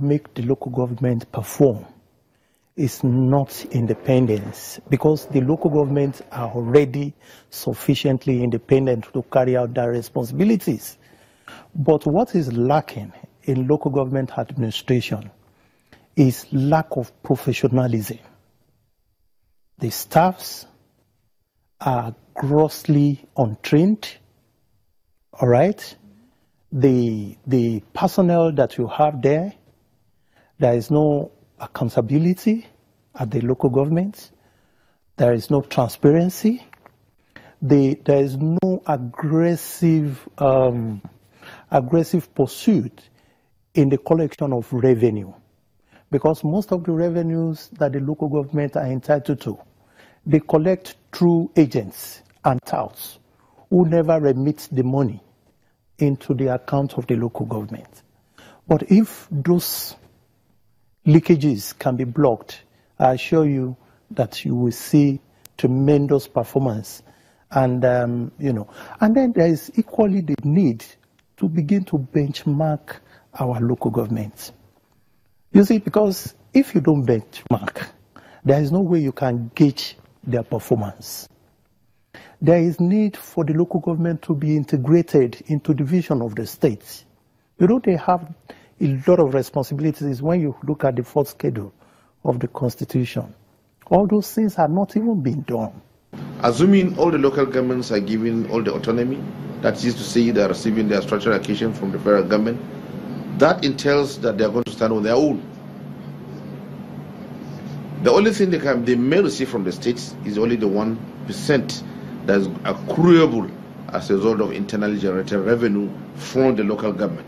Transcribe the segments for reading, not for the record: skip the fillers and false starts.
make the local government perform is not independence, because the local governments are already sufficiently independent to carry out their responsibilities. But what is lacking in local government administration is lack of professionalism. The staffs are grossly untrained, all right? The personnel that you have there is no accountability at the local government. There is no transparency. There is no aggressive pursuit in the collection of revenue, because most of the revenues that the local government are entitled to, they collect through agents and touts who never remit the money into the account of the local government. But if those leakages can be blocked, I assure you that you will see tremendous performance. And, and then there is equally the need to begin to benchmark our local governments. You see, because if you don't benchmark, there is no way you can gauge their performance. There is need for the local government to be integrated into the vision of the state. They have a lot of responsibilities when you look at the fourth schedule of the Constitution. All those things are not even being done. Assuming all the local governments are given all the autonomy, that is to say they are receiving their structural allocation from the federal government, that entails that they are going to stand on their own. The only thing they may receive from the states is only the 1% that is accruable as a result of internally generated revenue from the local government,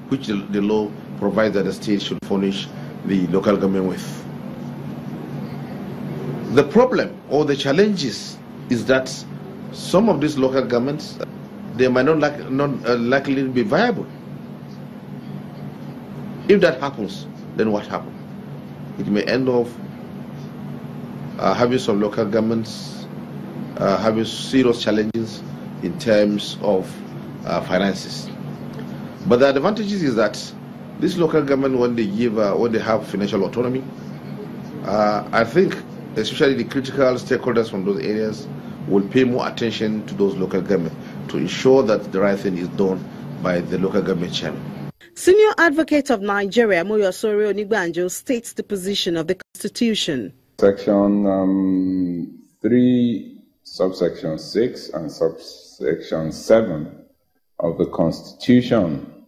which the law provides that the state should furnish the local government with. The problem or the challenges is that some of these local governments, they might not likely be viable. If that happens, then what happens? It may end up having some local governments having serious challenges in terms of finances. But the advantages is that this local government, when they have financial autonomy, I think especially the critical stakeholders from those areas will pay more attention to those local government to ensure that the right thing is done by the local government chairman. Senior Advocate of Nigeria, Moyosori Onigbanjo, states the position of the Constitution. Section 3, subsection 6 and subsection 7 of the Constitution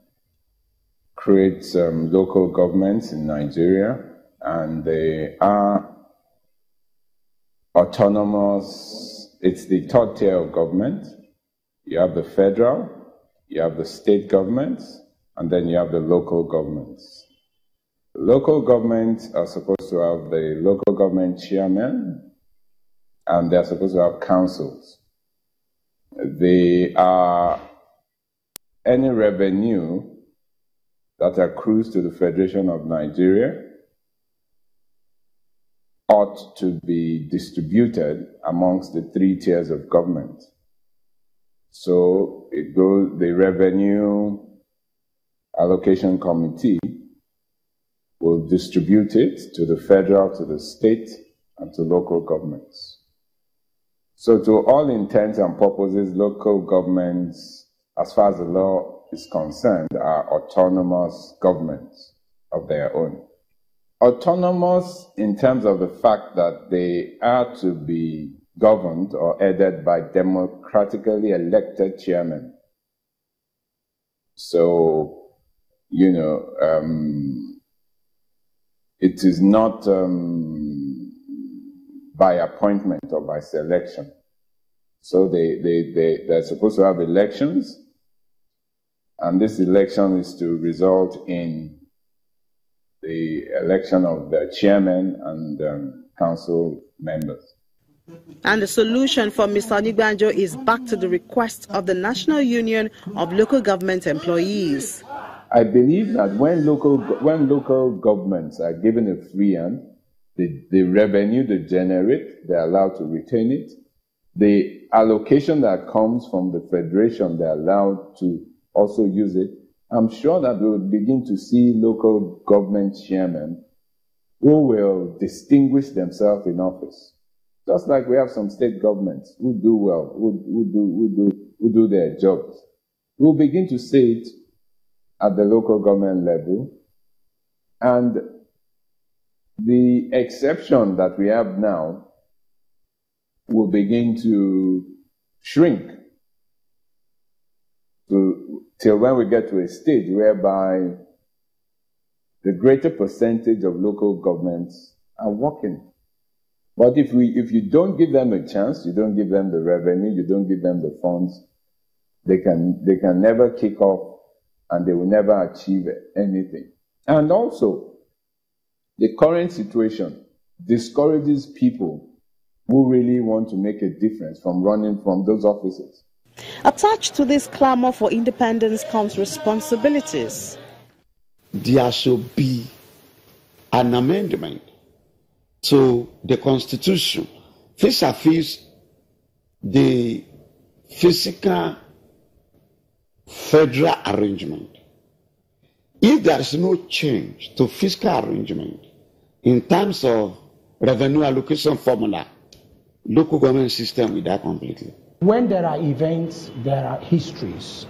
creates local governments in Nigeria, and they are autonomous. It's the third tier of government. You have the federal, you have the state governments, and then you have the local governments. The local governments are supposed to have the local government chairman, and they're supposed to have councils. They are any revenue that accrues to the Federation of Nigeria ought to be distributed amongst the 3 tiers of government. So it goes, the Revenue Allocation Committee will distribute it to the federal, to the state, and to local governments. So to all intents and purposes, local governments, as far as the law is concerned, are autonomous governments of their own. Autonomous in terms of the fact that they are to be governed or headed by democratically elected chairmen. So, it is not by appointment or by selection. So they're supposed to have elections, and this election is to result in the election of the chairman and council members. And the solution for Mr. Onigbanjo is back to the request of the National Union of Local Government Employees. I believe that when local governments are given a free hand, the revenue they generate, they're allowed to retain it. The allocation that comes from the federation, they're allowed to also use it. I'm sure that we will begin to see local government chairmen who will distinguish themselves in office. Just like we have some state governments who do well, who do their jobs. We'll begin to see it at the local government level. And the exception that we have now will begin to shrink till when we get to a stage whereby the greater percentage of local governments are working. But if you don't give them a chance, you don't give them the revenue, you don't give them the funds, they can never kick off and they will never achieve anything. And also, the current situation discourages people who really want to make a difference from running from those offices. Attached to this clamor for independence comes responsibilities. There should be an amendment to the Constitution vis-a-vis the physical federal arrangement. If there is no change to fiscal arrangement in terms of revenue allocation formula, local government system will die completely. When there are events, there are histories.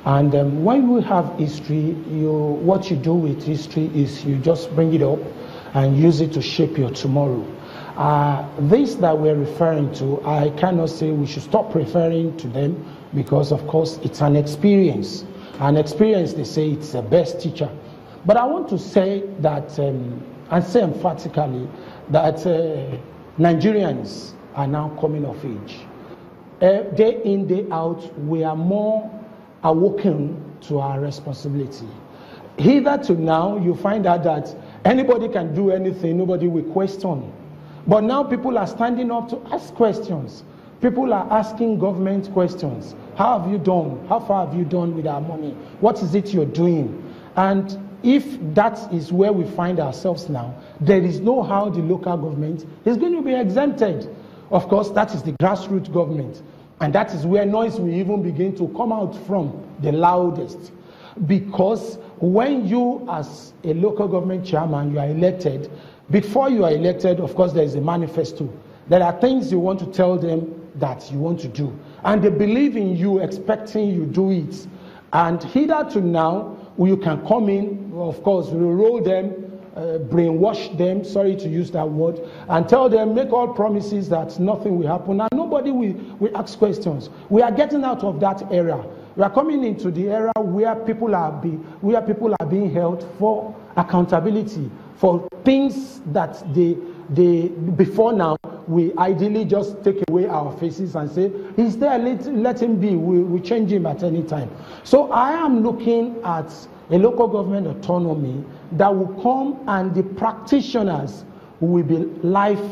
And when we have history, what you do with history is you just bring it up and use it to shape your tomorrow. This that we're referring to, I cannot say we should stop referring to them because, of course, it's an experience. An experience, they say, it's the best teacher. But I want to say that, and say emphatically, that Nigerians are now coming of age. Day in, day out, we are more awoken to our responsibility. Hitherto now, you find out that anybody can do anything, nobody will question. But now people are standing up to ask questions. People are asking government questions. How have you done? How far have you done with our money? What is it you're doing? And if that is where we find ourselves now, there is no how the local government is going to be exempted. Of course, that is the grassroots government. And that is where noise will even begin to come out from the loudest. Because when you, as a local government chairman, you are elected, before you are elected, of course, there is a manifesto. There are things you want to tell them that you want to do. And they believe in you, expecting you do it. And hitherto now, you can come in, of course, we will roll them, brainwash them, sorry to use that word, and tell them, make all promises that nothing will happen, and nobody will ask questions. We are getting out of that era. We are coming into the era where people are being held for accountability, for things that they before now, we ideally just take away our faces and say, he's there, let him be, we change him at any time. So I am looking at a local government autonomy that will come, and the practitioners will be live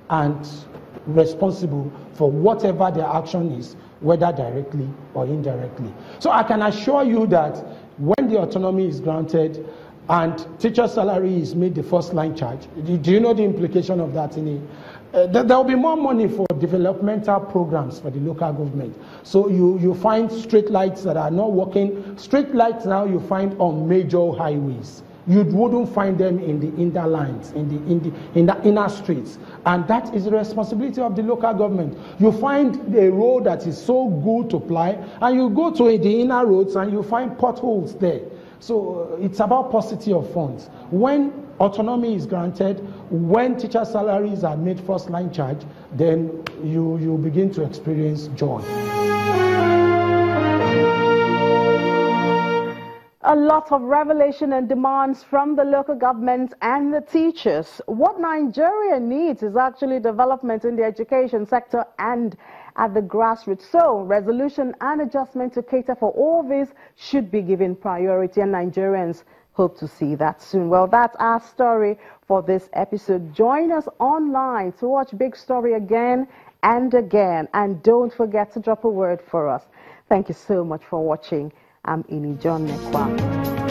and responsible for whatever their action is, whether directly or indirectly. So I can assure you that when the autonomy is granted and teacher salary is made the first line charge, do you know the implication of that? There will be more money for developmental programs for the local government. So you find street lights that are not working. Street lights now you find on major highways. You wouldn't find them in the inner lines, in the inner streets. And that is the responsibility of the local government. You find a road that is so good to ply, and you go to the inner roads and you find potholes there. So it's about paucity of funds. When autonomy is granted, when teacher salaries are made first line charge, then you begin to experience joy. A lot of revelation and demands from the local government and the teachers. What Nigeria needs is actually development in the education sector and at the grassroots. So resolution and adjustment to cater for all this should be given priority, and Nigerians hope to see that soon. Well, that's our story for this episode. Join us online to watch Big Story again and again. And don't forget to drop a word for us. Thank you so much for watching. I'm Ini John Nekwa.